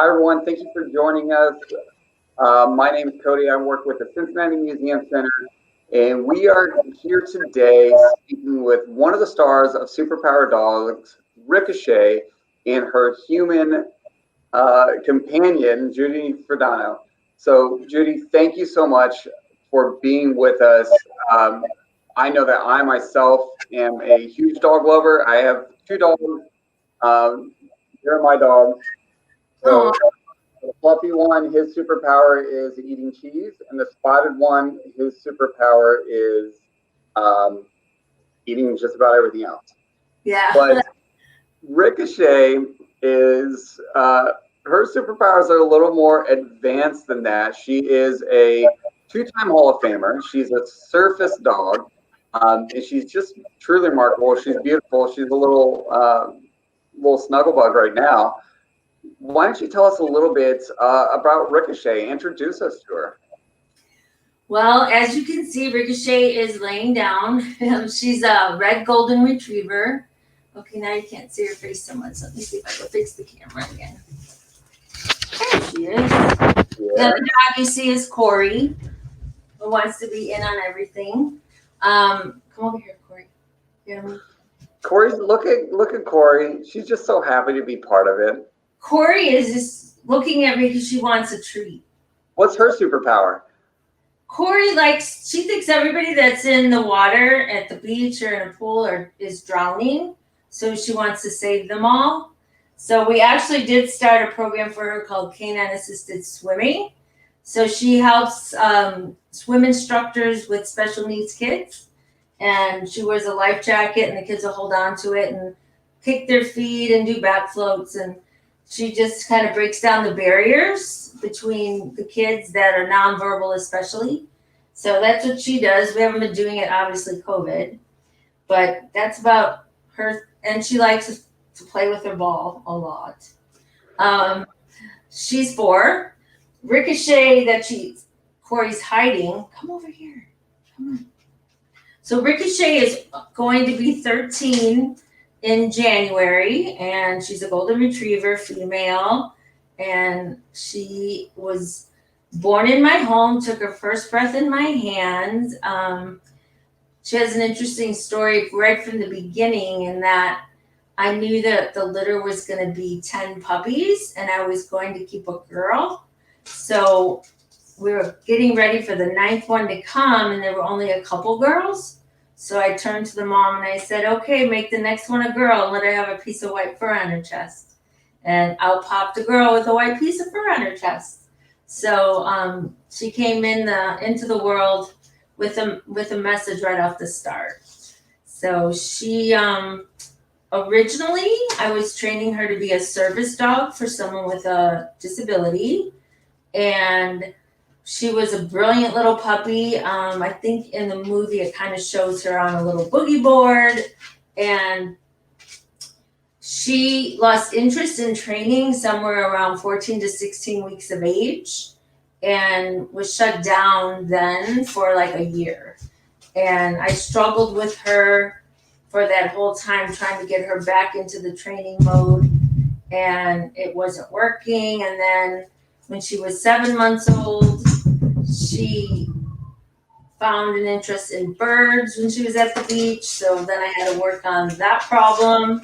Hi, everyone. Thank you for joining us. My name is Cody. I work with the Cincinnati Museum Center, and we are here today speaking with one of the stars of Superpower Dogs, Ricochet, and her human companion, Judy Fridono. So, Judy, thank you so much for being with us. I know that I myself am a huge dog lover. I have two dogs. They're my dogs. Oh, So the fluffy one, his superpower is eating cheese, and the spotted one, his superpower is um, eating just about everything else. yeah. But Ricochet is her superpowers are a little more advanced than that. She is a two-time Hall of Famer. She's a surface dog, and she's just truly remarkable. She's beautiful. She's a little snuggle bug right now. Why don't you tell us a little bit about Ricochet? Introduce us to her. Well, as you can see, Ricochet is laying down. She's a red golden retriever. Okay, now you can't see her face so much. Let me see if I can fix the camera again. There she is. The other dog you see is Corey, who wants to be in on everything. Come over here, Corey. Corey's look at Corey. She's just so happy to be part of it. Corey is just looking at me because she wants a treat. What's her superpower? Corey she thinks everybody that's in the water at the beach or in a pool is drowning. So she wants to save them all. So we actually did start a program for her called Canine Assisted Swimming. So she helps swim instructors with special needs kids. And she wears a life jacket and the kids will hold on to it and kick their feet and do back floats. And she just kind of breaks down the barriers between the kids that are nonverbal especially. So that's what she does. We haven't been doing it, obviously, COVID. But that's about her. And she likes to play with her ball a lot. She's 4. Ricochet Corey's hiding. Come over here. Come on. So Ricochet is going to be 13 in January, and she's a golden retriever female, and she was born in my home, took her first breath in my hand. She has an interesting story right from the beginning in that I knew that the litter was going to be 10 puppies and I was going to keep a girl. So we were getting ready for the 9th one to come, and there were only a couple girls. So I turned to the mom and I said, okay, make the next one a girl and let her have a piece of white fur on her chest. And out popped a girl with a white piece of fur on her chest. So she came into the world with a message right off the start. So she originally, I was training her to be a service dog for someone with a disability. And she was a brilliant little puppy. I think in the movie it kind of shows her on a little boogie board. And she lost interest in training somewhere around 14 to 16 weeks of age and was shut down then for like a year. And I struggled with her for that whole time, trying to get her back into the training mode. And it wasn't working. And then when she was 7 months old, she found an interest in birds when she was at the beach. So then I had to work on that problem.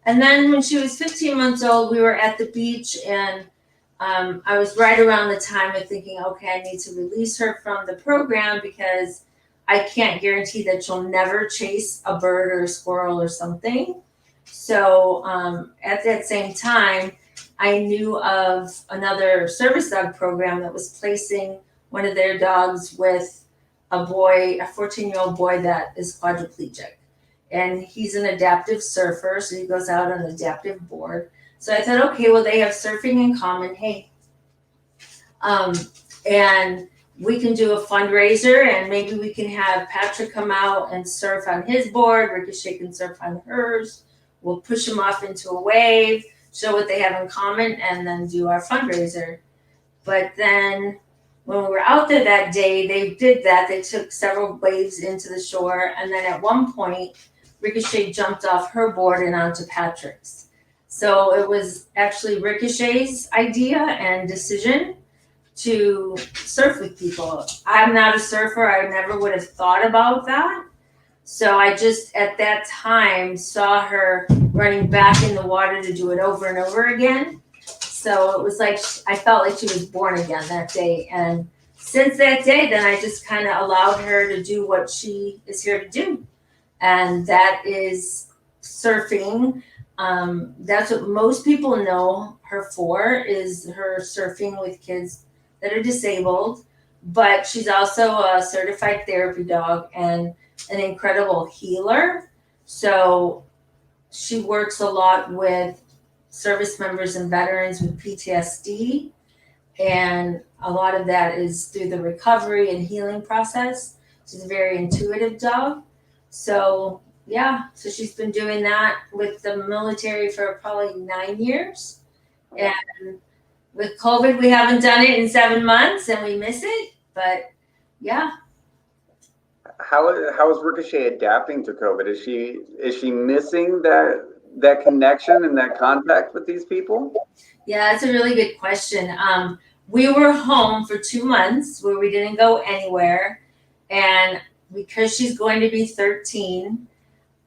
And then when she was 15 months old, we were at the beach, and I was right around the time of thinking, okay, I need to release her from the program because I can't guarantee that she'll never chase a bird or a squirrel or something. So at that same time, I knew of another service dog program that was placing one of their dogs with a 14-year-old boy that is quadriplegic. And he's an adaptive surfer, so he goes out on an adaptive board. So I thought, okay, well, they have surfing in common. Hey. And we can do a fundraiser, and maybe we can have Patrick come out and surf on his board. Ricochet can surf on hers. We'll push them off into a wave, show what they have in common, and then do our fundraiser. But then when we were out there that day, they did that. They took several waves into the shore. And then at one point, Ricochet jumped off her board and onto Patrick's. So it was actually Ricochet's idea and decision to surf with people. I'm not a surfer. I never would have thought about that. So I just at that time saw her running back in the water to do it over and over again. So it was like I felt like she was born again that day. And since that day, then I just kind of allowed her to do what she is here to do. And that is surfing. That's what most people know her for, is her surfing with kids that are disabled. But she's also a certified therapy dog and an incredible healer. So she works a lot with service members and veterans with PTSD. And a lot of that is through the recovery and healing process. She's a very intuitive dog. So yeah, so she's been doing that with the military for probably 9 years. And with COVID, we haven't done it in 7 months and we miss it. But yeah. How is Ricochet adapting to COVID? Is she missing that connection and that contact with these people? Yeah, that's a really good question. We were home for 2 months where we didn't go anywhere. And because she's going to be 13,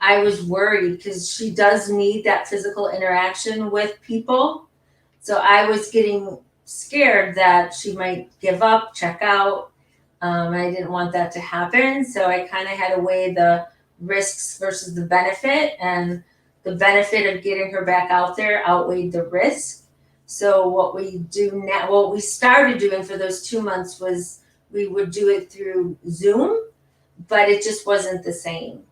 I was worried because she does need that physical interaction with people. So I was getting scared that she might give up, check out. I didn't want that to happen. So I kind of had to weigh the risks versus the benefit. And the benefit of getting her back out there outweighed the risk. So what we do now, what we started doing for those 2 months was we would do it through Zoom, but it just wasn't the same.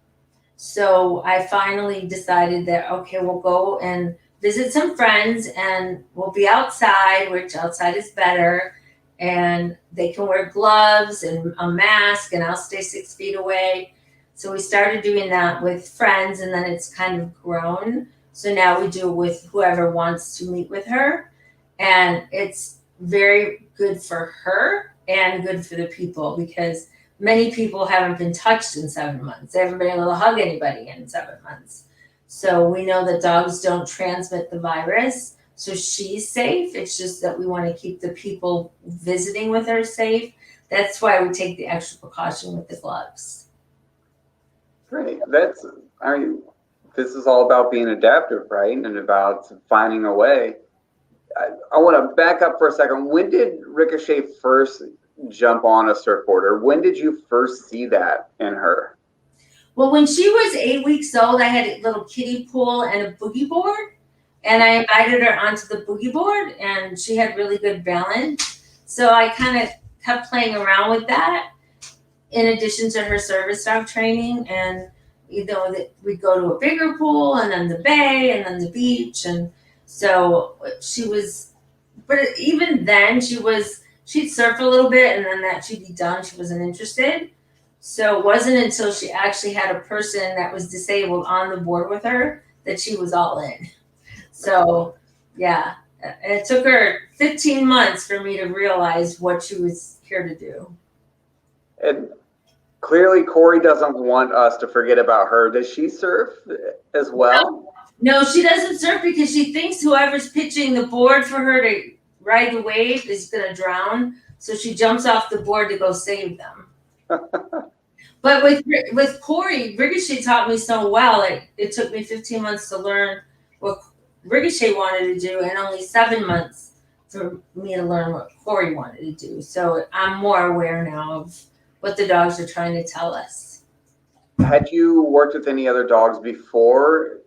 So I finally decided that, okay, we'll go and visit some friends and we'll be outside, which outside is better. And they can wear gloves and a mask and I'll stay 6 feet away. So we started doing that with friends and then it's kind of grown. So now we do it with whoever wants to meet with her. And it's very good for her and good for the people because many people haven't been touched in 7 months. They haven't been able to hug anybody in 7 months. So we know that dogs don't transmit the virus. So she's safe. It's just that we want to keep the people visiting with her safe. That's why we take the extra precaution with the gloves. Great. This is all about being adaptive, right? And about finding a way. I want to back up for a second. When did Ricochet first jump on a surfboard, or when did you first see that in her? Well, when she was 8 weeks old, I had a little kiddie pool and a boogie board. And I invited her onto the boogie board and she had really good balance. So I kind of kept playing around with that in addition to her service dog training. And, you know, that we'd go to a bigger pool and then the bay and then the beach. And so she was, but even then she'd surf a little bit and then that she'd be done. She wasn't interested. So it wasn't until she actually had a person that was disabled on the board with her that she was all in. So, yeah, it took her 15 months for me to realize what she was here to do. And clearly, Corey doesn't want us to forget about her. Does she surf as well? No, she doesn't surf because she thinks whoever's pitching the board for her to ride the wave is going to drown. So she jumps off the board to go save them. But with Corey, Ricochet taught me so well. It took me 15 months to learn what Ricochet wanted to do and only 7 months for me to learn what Corey wanted to do. So I'm more aware now of what the dogs are trying to tell us. Had you worked with any other dogs before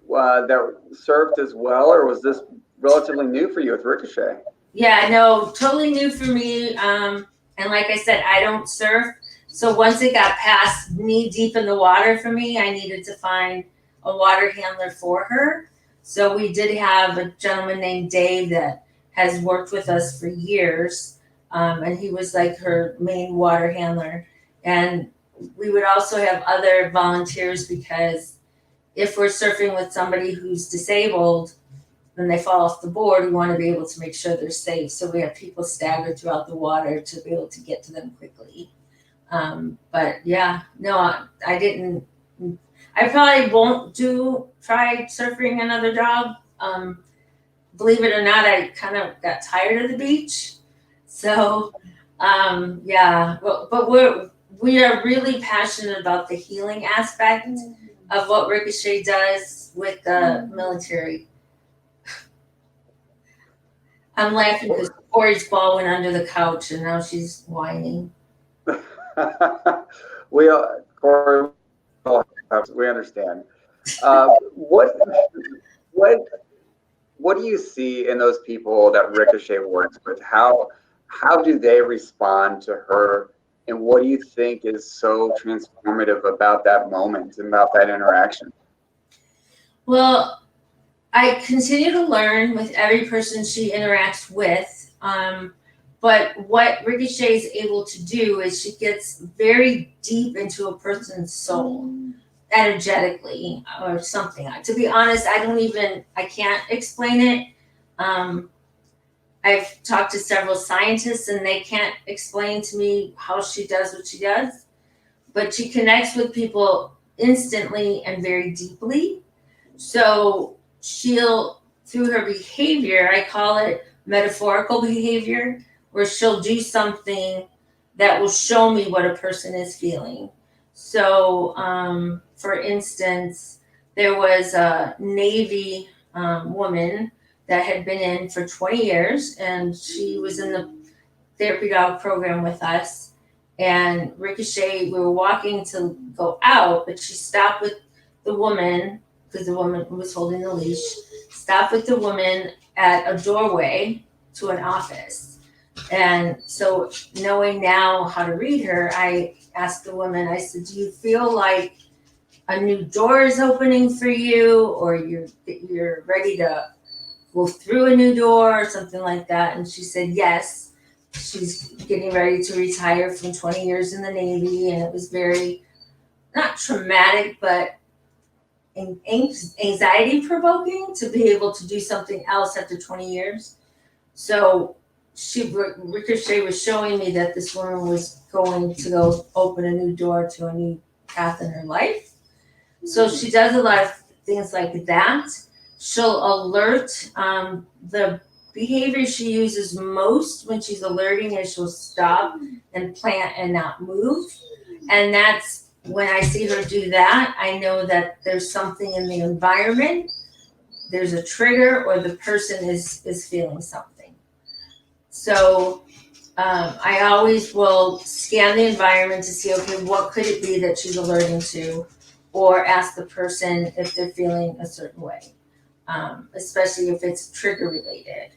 that surfed as well, or was this relatively new for you with Ricochet? Yeah, no, totally new for me. And like I said, I don't surf. So once it got past knee deep in the water for me, I needed to find a water handler for her. So we did have a gentleman named Dave that has worked with us for years. And he was like her main water handler. And we would also have other volunteers because if we're surfing with somebody who's disabled and they fall off the board, we want to be able to make sure they're safe. So we have people staggered throughout the water to be able to get to them quickly. But yeah, no, I didn't. I probably won't try surfing another dog believe it or not, I kind of got tired of the beach. So, yeah, but we are really passionate about the healing aspect of what Ricochet does with the military. I'm laughing because Corey's ball went under the couch and now she's whining. Corey, we understand. What what do you see in those people that Ricochet works with? How do they respond to her? And what do you think is so transformative about that moment and about that interaction? Well, I continue to learn with every person she interacts with. But what Ricochet is able to do is she gets very deep into a person's soul energetically or something. To be honest, I can't explain it. I've talked to several scientists and they can't explain to me how she does what she does, but she connects with people instantly and very deeply. So she'll, through her behavior, I call it metaphorical behavior, where she'll do something that will show me what a person is feeling. So, for instance, there was a Navy woman that had been in for 20 years, and she was in the therapy dog program with us. And Ricochet, we were walking to go out, but she stopped with the woman, because the woman was holding the leash, stopped with the woman at a doorway to an office. And so, knowing now how to read her, I asked the woman, I said, do you feel like a new door is opening for you, or you're ready to go through a new door or something like that? And she said yes. She's getting ready to retire from 20 years in the Navy, and it was very, not traumatic, but anxiety provoking to be able to do something else after 20 years. So Ricochet was showing me that this woman was going to go open a new door to a new path in her life. So she does a lot of things like that. She'll alert. The behavior she uses most when she's alerting is she'll stop and plant and not move. And that's when I see her do that, I know that there's something in the environment, there's a trigger, or the person is feeling something. So I always will scan the environment to see, okay, what could it be that she's alerting to, or ask the person if they're feeling a certain way, especially if it's trigger related.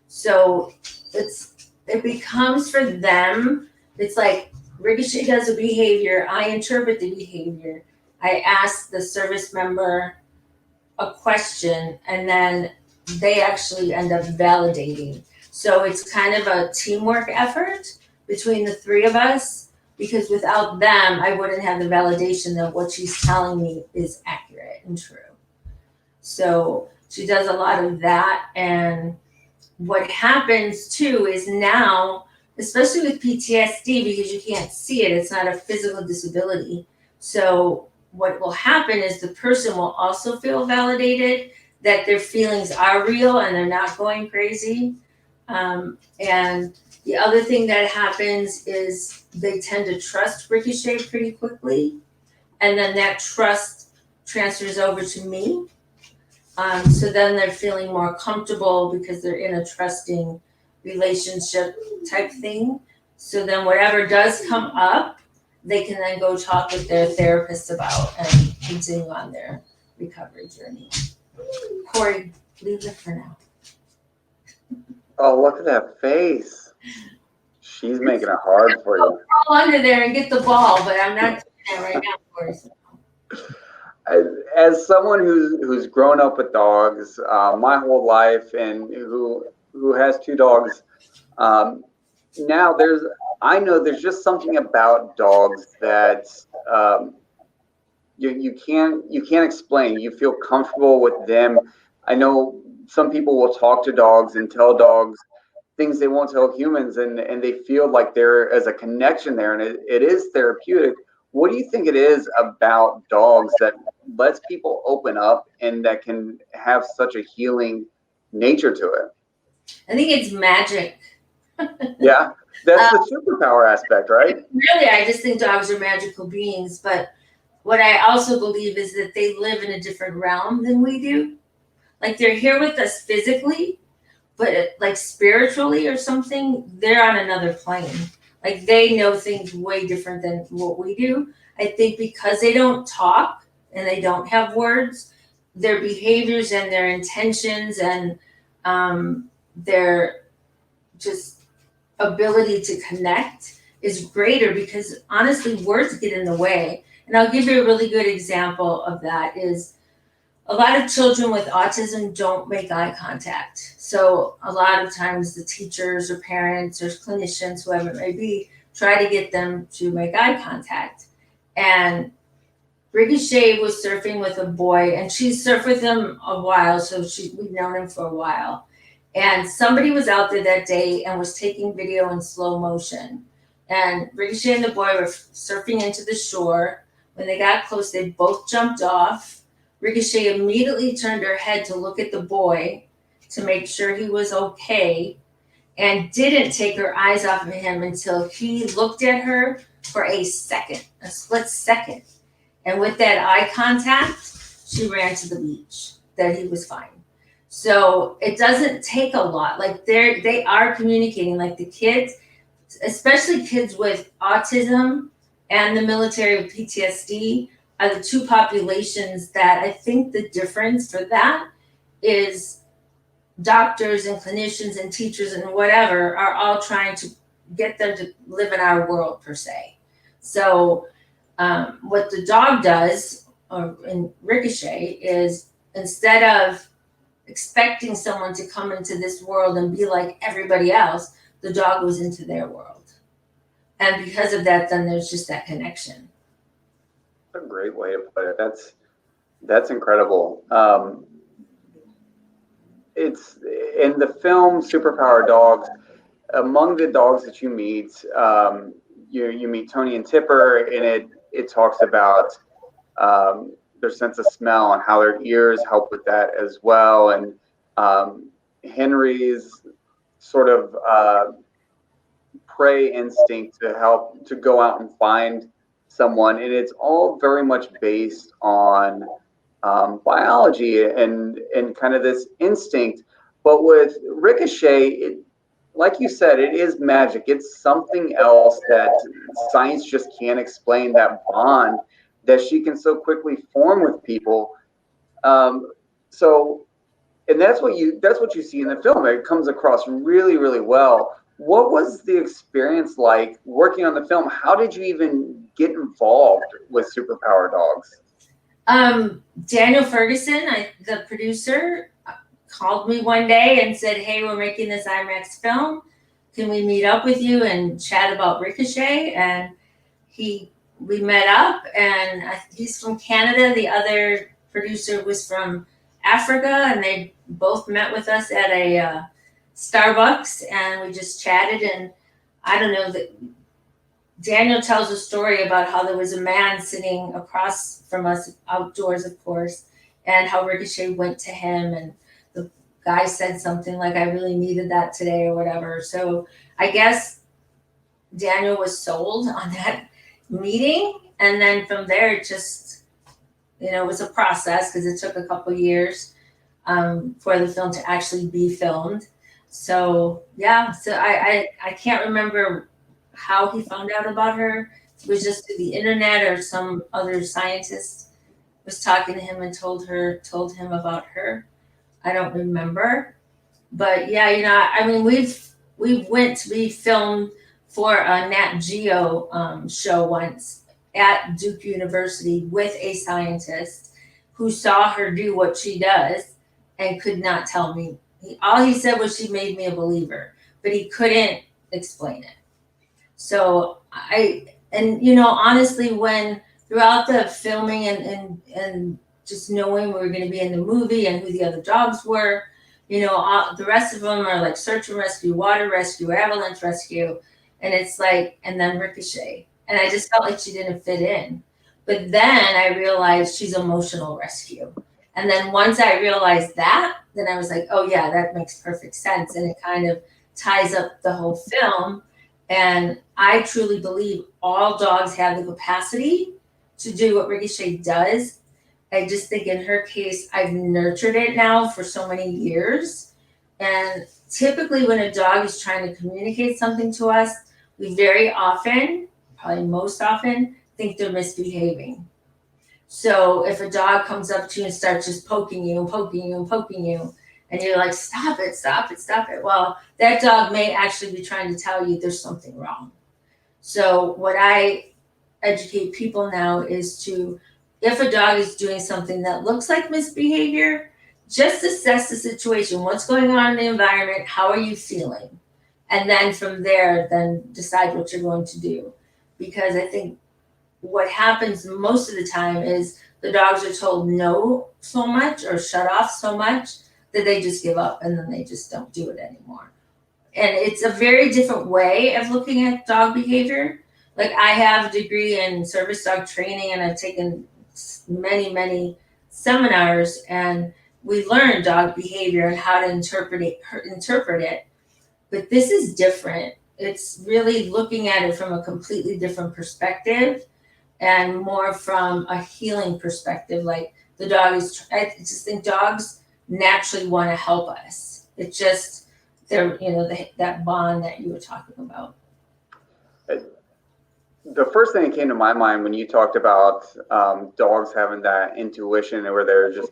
So it becomes for them, it's like Ricochet does a behavior, I interpret the behavior, I ask the service member a question, and then they actually end up validating. So it's kind of a teamwork effort between the three of us, because without them, I wouldn't have the validation that what she's telling me is accurate and true. So she does a lot of that. And what happens too is now, especially with PTSD, because you can't see it, it's not a physical disability. So what will happen is the person will also feel validated that their feelings are real and they're not going crazy. And the other thing that happens is they tend to trust Ricochet pretty quickly. And then that trust transfers over to me. So then they're feeling more comfortable because they're in a trusting relationship type thing. So then whatever does come up, they can then go talk with their therapist about and continue on their recovery journey. Corey, leave it for now. Oh, look at that face. She's making it hard for you. Crawl under there and get the ball, but I'm not doing that right now, Corey. As someone who's grown up with dogs my whole life, and who has two dogs, now I know there's just something about dogs that you can't explain. You feel comfortable with them. I know some people will talk to dogs and tell dogs things they won't tell humans, and they feel like there is a connection there, and it is therapeutic. what do you think it is about dogs that lets people open up and that can have such a healing nature to it? I think it's magic. Yeah, that's the superpower aspect, right? Really, I just think dogs are magical beings. But what I also believe is that they live in a different realm than we do. Like they're here with us physically, but like spiritually or something, they're on another plane. Like they know things way different than what we do. I think because they don't talk and they don't have words, their behaviors and their intentions and their just ability to connect is greater, because honestly words get in the way. And I'll give you a really good example of that is a lot of children with autism don't make eye contact. So a lot of times the teachers or parents or clinicians, whoever it may be, try to get them to make eye contact. And Ricochet was surfing with a boy, and she's surfed with him a while, so we've known him for a while. And somebody was out there that day and was taking video in slow motion. And Ricochet and the boy were surfing into the shore. When they got close, they both jumped off. Ricochet immediately turned her head to look at the boy to make sure he was okay, and didn't take her eyes off of him until he looked at her for a second, a split second. And with that eye contact, she ran to the beach, that he was fine. So it doesn't take a lot. Like they are communicating, like the kids, especially kids with autism and the military with PTSD, are the two populations that I think the difference for that is doctors and clinicians and teachers and whatever are all trying to get them to live in our world per se. So what the dog does, or in Ricochet, is instead of expecting someone to come into this world and be like everybody else, the dog goes into their world. And because of that, then there's just that connection. That's a great way to put it. That's incredible. It's in the film Superpower Dogs. Among the dogs that you meet, you meet Tony and Tipper, and it talks about their sense of smell and how their ears help with that as well. And Henry's sort of prey instinct to help to go out and find someone, and it's all very much based on biology and kind of this instinct. But with Ricochet, like you said, it is magic. It's something else that science just can't explain, that bond that she can so quickly form with people. So, and that's what you see in the film. It comes across really, really well. What was the experience like working on the film? How did you even get involved with Superpower Dogs? Daniel Ferguson, the producer, called me one day and said, "Hey, we're making this IMAX film. Can we meet up with you and chat about Ricochet?" And we met up, and he's from Canada. The other producer was from Africa, and they both met with us at a Starbucks, and we just chatted. And I don't know, that Daniel tells a story about how there was a man sitting across from us, outdoors, of course, and how Ricochet went to him, and the guy said something like, "I really needed that today," or whatever. So I guess Daniel was sold on that meeting, and then from there it just, it was a process, because it took a couple years for the film to actually be filmed. So yeah, so I can't remember how he found out about her. It was just through the internet, or some other scientist was talking to him and told him about her. I don't remember, but yeah, I mean, we went to be filmed for a Nat Geo show once at Duke University with a scientist who saw her do what she does and could not tell me. All he said was she made me a believer, but he couldn't explain it. So honestly, when throughout the filming and just knowing we were going to be in the movie and who the other dogs were, the rest of them are like search and rescue, water rescue, avalanche rescue. And it's like, and then Ricochet. and I just felt like she didn't fit in. But then I realized she's emotional rescue. And then once I realized that, then I was like, oh yeah, that makes perfect sense. And it kind of ties up the whole film. And I truly believe all dogs have the capacity to do what Ricochet does. I just think in her case, I've nurtured it now for so many years. And typically, when a dog is trying to communicate something to us, we very often, probably most often, think they're misbehaving. So if a dog comes up to you and starts just poking you and poking you and poking you, and you're like, stop it, stop it, stop it. Well, that dog may actually be trying to tell you there's something wrong. So what I educate people now is to, if a dog is doing something that looks like misbehavior, just assess the situation. What's going on in the environment? How are you feeling? And then from there, then decide what you're going to do. Because I think what happens most of the time is the dogs are told no so much or shut off so much that they just give up and then they just don't do it anymore. And it's a very different way of looking at dog behavior. Like I have a degree in service dog training and I've taken many, many seminars and we learn dog behavior and how to interpret it. But this is different. It's really looking at it from a completely different perspective and more from a healing perspective. Like the dog is, I just think dogs naturally want to help us. It's just, they're, that bond that you were talking about. The first thing that came to my mind when you talked about dogs having that intuition where they're just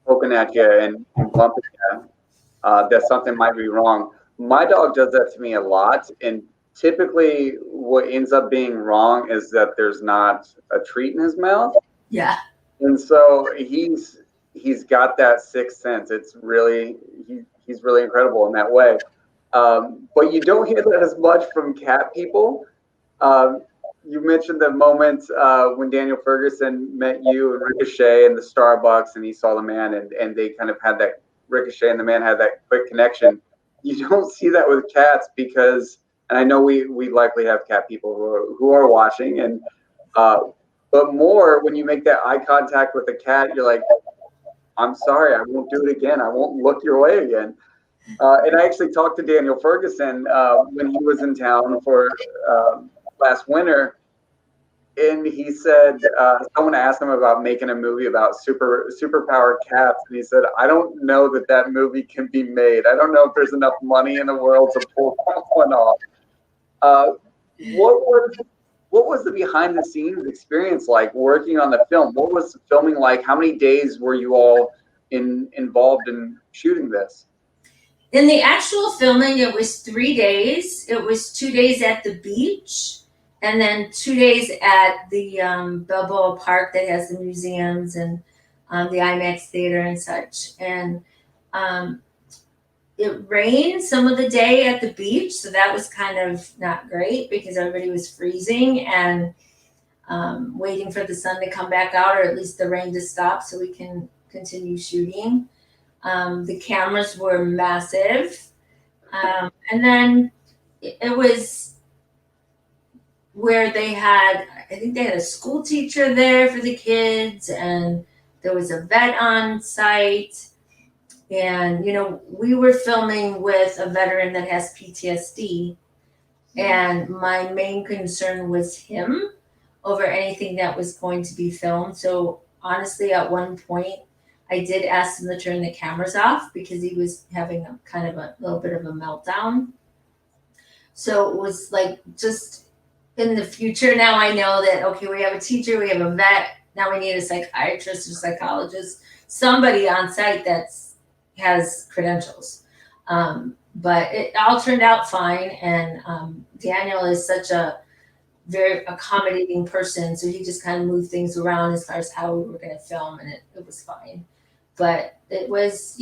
poking at you and bumping you, that something might be wrong. My dog does that to me a lot, and typically what ends up being wrong is that there's not a treat in his mouth. Yeah. And so he's got that sixth sense. It's really he's really incredible in that way. But you don't hear that as much from cat people. You mentioned the moment when Daniel Ferguson met you and Ricochet in the Starbucks, and he saw the man, and they kind of had that, Ricochet and the man had that quick connection. You don't see that with cats because, and I know we likely have cat people who are watching, and but more when you make that eye contact with the cat, you're like, I'm sorry, I won't do it again. I won't look your way again. And I actually talked to Daniel Ferguson when he was in town for last winter, and he said someone asked him about making a movie about superpowered cats, and he said, I don't know that movie can be made. I don't know if there's enough money in the world to pull that one off. What was the behind the scenes experience like working on the film? What was filming like? How many days were you all involved in shooting this? In the actual filming, it was 3 days. It was 2 days at the beach and then 2 days at the Balboa Park that has the museums and the IMAX theater and such. And it rained some of the day at the beach, so that was kind of not great because everybody was freezing and waiting for the sun to come back out, or at least the rain to stop so we can continue shooting. The cameras were massive. And then it was where they had, I think they had a school teacher there for the kids, and there was a vet on site. And, we were filming with a veteran that has PTSD. And my main concern was him over anything that was going to be filmed. So honestly, at one point, I did ask him to turn the cameras off because he was having a kind of a little bit of a meltdown. So it was like, just in the future, now I know that, okay, we have a teacher, we have a vet, now we need a psychiatrist or psychologist, somebody on site has credentials. But it all turned out fine. And Daniel is such a very accommodating person. So he just kind of moved things around as far as how we were going to film, and it was fine. But it was,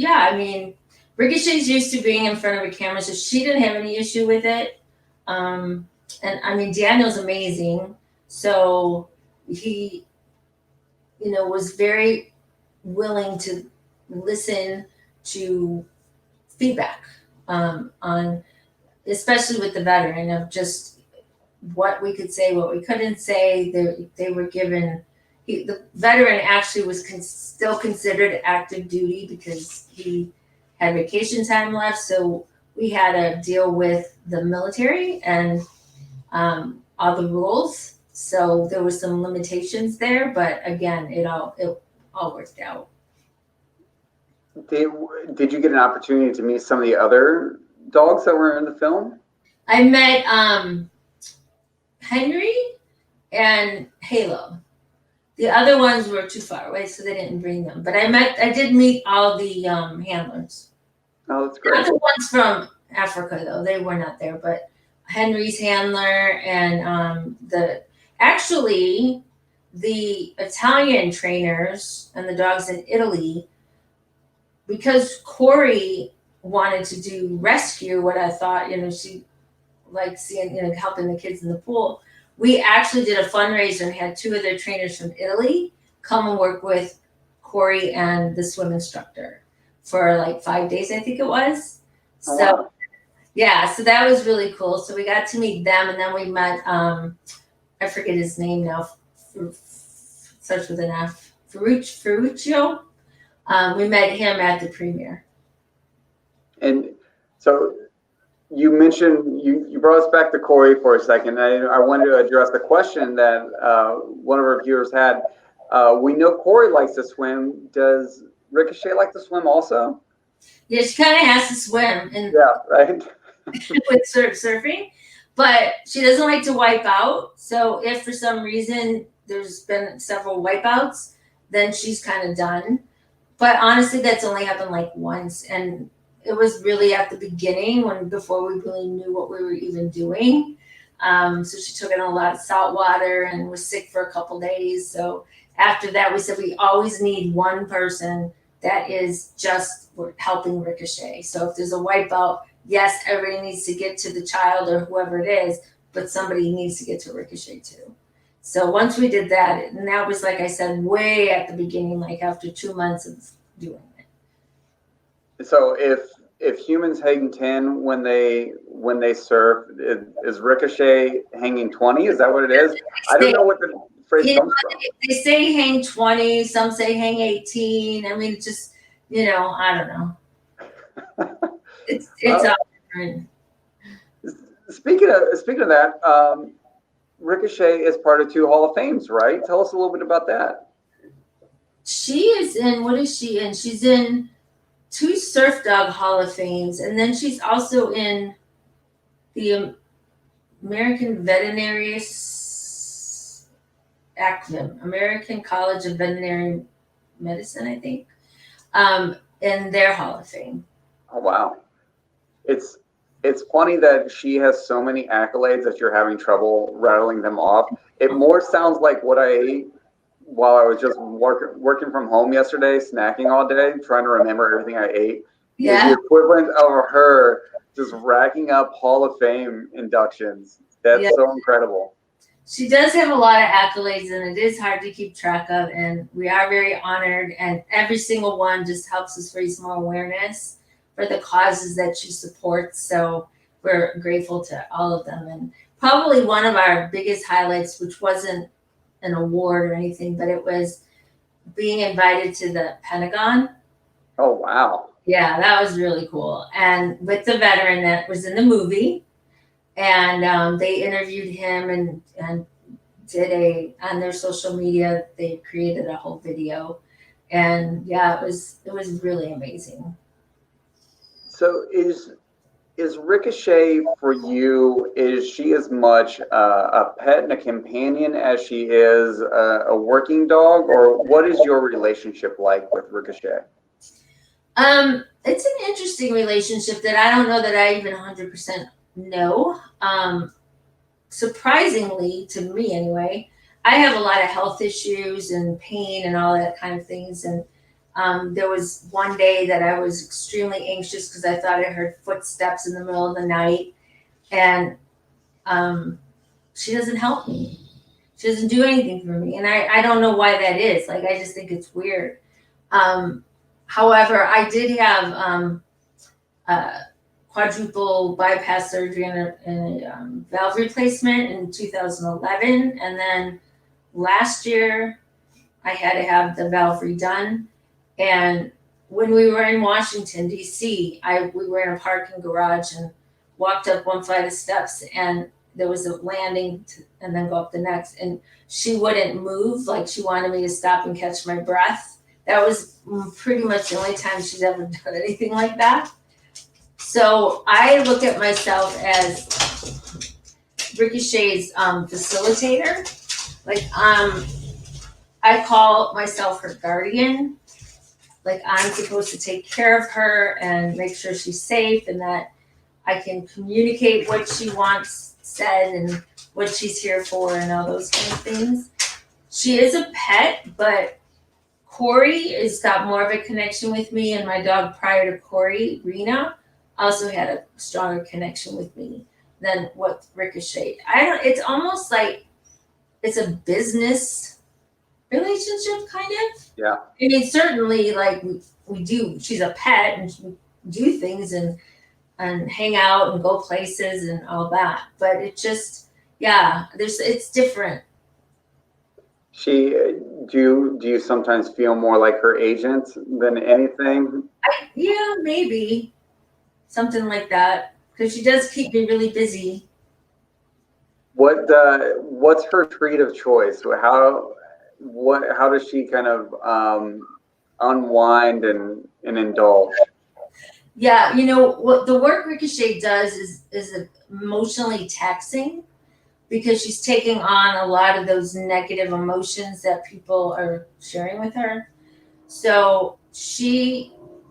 Ricochet's used to being in front of a camera, so she didn't have any issue with it. And Daniel's amazing. So he, was very willing to listen to feedback on, especially with the veteran, of just what we could say, what we couldn't say. They were given, the veteran actually was still considered active duty because he had vacation time left. So we had to deal with the military and all the rules. So there were some limitations there, but again, it all worked out. Did you get an opportunity to meet some of the other dogs that were in the film? I met Henry and Halo. The other ones were too far away, so they didn't bring them. But I did meet all the handlers. Oh, that's great. Not the ones from Africa, though. They were not there. But Henry's handler and actually the Italian trainers and the dogs in Italy, because Corey wanted to do rescue, what I thought, she liked seeing, helping the kids in the pool. We actually did a fundraiser and had two of their trainers from Italy come and work with Corey and the swim instructor for like 5 days, I think it was. Oh, So, wow. yeah, so that was really cool. So we got to meet them, and then we met, I forget his name now, starts with an F, Ferruccio. We met him at the premiere. And so you mentioned, you brought us back to Corey for a second. I wanted to address the question that one of our viewers had. We know Corey likes to swim. Does Ricochet like to swim also? Yeah, she kind of has to swim and Yeah, right. with surfing, but she doesn't like to wipe out. So if for some reason there's been several wipeouts, then she's kind of done. But honestly, that's only happened like once, and it was really at the beginning before we really knew what we were even doing. So she took in a lot of salt water and was sick for a couple days. So after that, we said we always need one person that is just helping Ricochet. So if there's a wipeout, yes, everybody needs to get to the child or whoever it is, but somebody needs to get to Ricochet too. So once we did that, and that was, like I said, way at the beginning, like after 2 months of doing it. So if humans hang 10 when they surf, is Ricochet hanging 20? Is that what it is? I don't know what the phrase comes from. They say hang 20, some say hang 18. I mean, just, I don't know. It's all different. Speaking of that, Ricochet is part of 2 Hall of Fames, right? Tell us a little bit about that. She is in, what is she in? She's in 2 Surf Dog Hall of Fames, and then she's also in the American Veterinary ACVM, American College of Veterinary Medicine, I think, in their Hall of Fame. Oh, wow. It's funny that she has so many accolades that you're having trouble rattling them off. It more sounds like what I ate while I was just working from home yesterday, snacking all day, trying to remember everything I ate. Yeah. Is the equivalent of her just racking up Hall of Fame inductions. That's so incredible. She does have a lot of accolades, and it is hard to keep track of, and we are very honored, and every single one just helps us raise more awareness for the causes that she supports. So we're grateful to all of them. And probably one of our biggest highlights, which wasn't an award or anything, but it was being invited to the Pentagon. Oh, wow. Yeah, that was really cool. And with the veteran that was in the movie, and they interviewed him and did on their social media, they created a whole video. And yeah, it was really amazing. So is Ricochet for you, is she as much a pet and a companion as she is a working dog, or what is your relationship like with Ricochet? It's an interesting relationship that I don't know that I even 100% know. Surprisingly, to me anyway, I have a lot of health issues and pain and all that kind of things, and there was one day that I was extremely anxious because I thought I heard footsteps in the middle of the night, and she doesn't help me. She doesn't do anything for me, and I don't know why that is. Like, I just think it's weird. However, I did have quadruple bypass surgery and a valve replacement in 2011. And then last year, I had to have the valve redone. And when we were in Washington, D.C., we were in a parking garage and walked up one flight of steps, and there was a landing and then go up the next. And she wouldn't move, like she wanted me to stop and catch my breath. That was pretty much the only time she's ever done anything like that. So I look at myself as Ricochet's facilitator. Like I call myself her guardian. Like I'm supposed to take care of her and make sure she's safe and that I can communicate what she wants said and what she's here for and all those kind of things. She is a pet, but Corey has got more of a connection with me, and my dog prior to Corey, Rena, also had a stronger connection with me than what Ricochet. It's almost like it's a business relationship, kind of. Yeah. I mean, certainly, like we do. She's a pet, and we do things and hang out and go places and all that. But it just, it's different. Do you sometimes feel more like her agent than anything? Yeah, maybe something like that, because she does keep me really busy. What's her treat of choice? How does she kind of unwind and indulge? Yeah, you know what the work Ricochet does is emotionally taxing, because she's taking on a lot of those negative emotions that people are sharing with her. So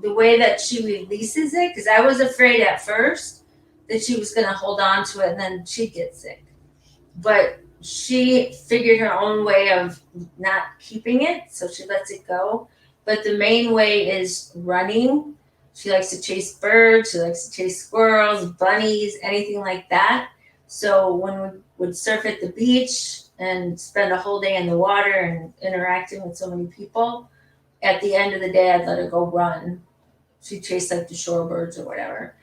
the way that she releases it, because I was afraid at first that she was going to hold on to it and then she'd get sick. But she figured her own way of not keeping it, so she lets it go. But the main way is running. She likes to chase birds, she likes to chase squirrels, bunnies, anything like that. So when we would surf at the beach and spend a whole day in the water and interacting with so many people, at the end of the day, I'd let her go run. She chased like the shorebirds or whatever.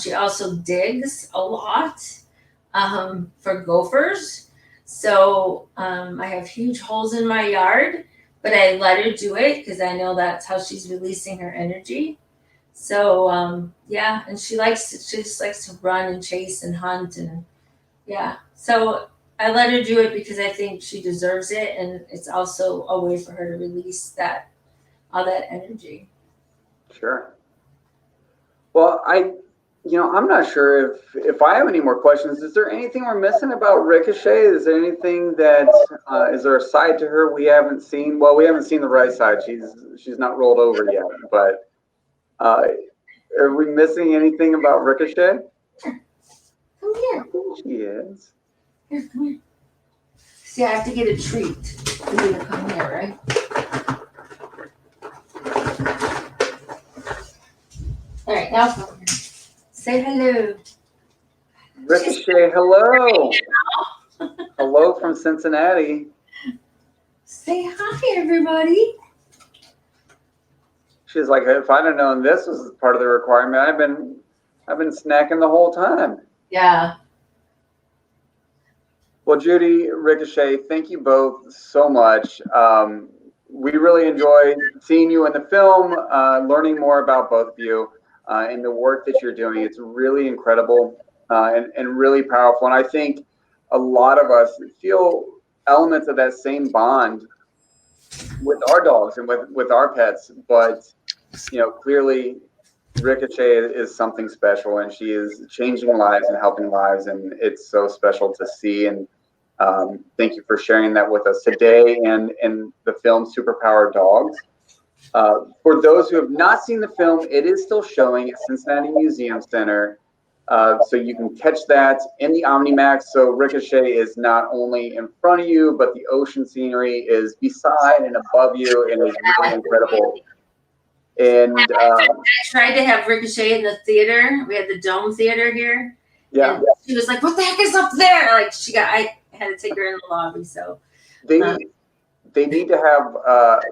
She also digs a lot for gophers. So I have huge holes in my yard, but I let her do it because I know that's how she's releasing her energy. So and she just likes to run and chase and hunt, and so I let her do it because I think she deserves it, and it's also a way for her to release all that energy. Sure. Well, I'm not sure if I have any more questions. Is there anything we're missing about Ricochet? Is there anything that is there a side to her we haven't seen? Well, we haven't seen the right side. She's not rolled over yet, but are we missing anything about Ricochet? Come here. She is. Here, come here. See, I have to get a treat for you to come here, right? All right, now come here. Say hello. Ricochet, hello. Hello from Cincinnati. Say hi, everybody. She's like, if I'd have known this was part of the requirement, I've been snacking the whole time. Yeah. Well, Judy, Ricochet, thank you both so much. We really enjoyed seeing you in the film, learning more about both of you and the work that you're doing. It's really incredible and really powerful. And I think a lot of us feel elements of that same bond with our dogs and with our pets, but clearly Ricochet is something special, and she is changing lives and helping lives, and it's so special to see. And thank you for sharing that with us today and in the film Superpower Dogs. For those who have not seen the film, it is still showing at Cincinnati Museum Center. So you can catch that in the OmniMax. So Ricochet is not only in front of you, but the ocean scenery is beside and above you, and is really incredible. And I tried to have Ricochet in the theater. We had the Dome Theater here. Yeah. And she was like, "What the heck is up there?" Like I had to take her in the lobby. So they need to have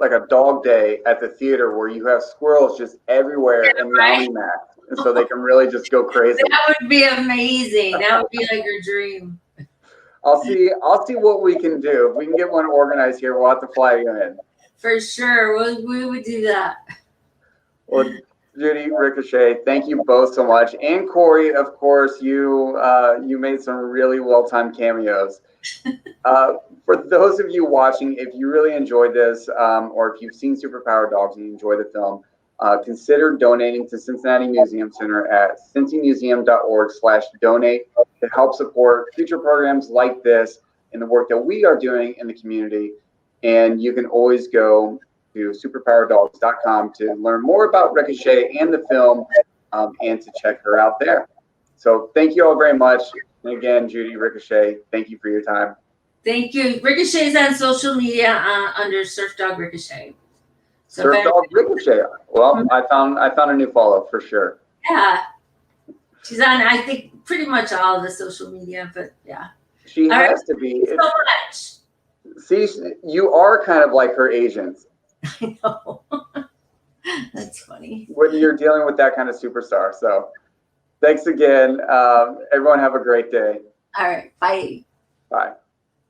like a dog day at the theater where you have squirrels just everywhere in the OmniMax. and so they can really just go crazy. That would be amazing. That would be like your dream. I'll see what we can do. If we can get one organized here, we'll have to fly you in. For sure. We would do that. Well, Judy, Ricochet, thank you both so much. And Corey, of course, you made some really well-timed cameos. For those of you watching, if you really enjoyed this, or if you've seen Superpower Dogs and you enjoy the film, consider donating to Cincinnati Museum Center at cincymuseum.org/donate to help support future programs like this and the work that we are doing in the community. And you can always go to superpowerdogs.com to learn more about Ricochet and the film, and to check her out there. So thank you all very much. And again, Judy, Ricochet, thank you for your time. Thank you. Ricochet's on social media under Surf Dog Ricochet. So Surf Dog Ricochet. Well, I found a new follow for sure. Yeah, she's on, I think, pretty much all of the social media, but yeah. She has to be. Thank you so much. See, you are kind of like her agent. I know. That's funny. When you're dealing with that kind of superstar. So thanks again. Everyone have a great day. All right. Bye. Bye.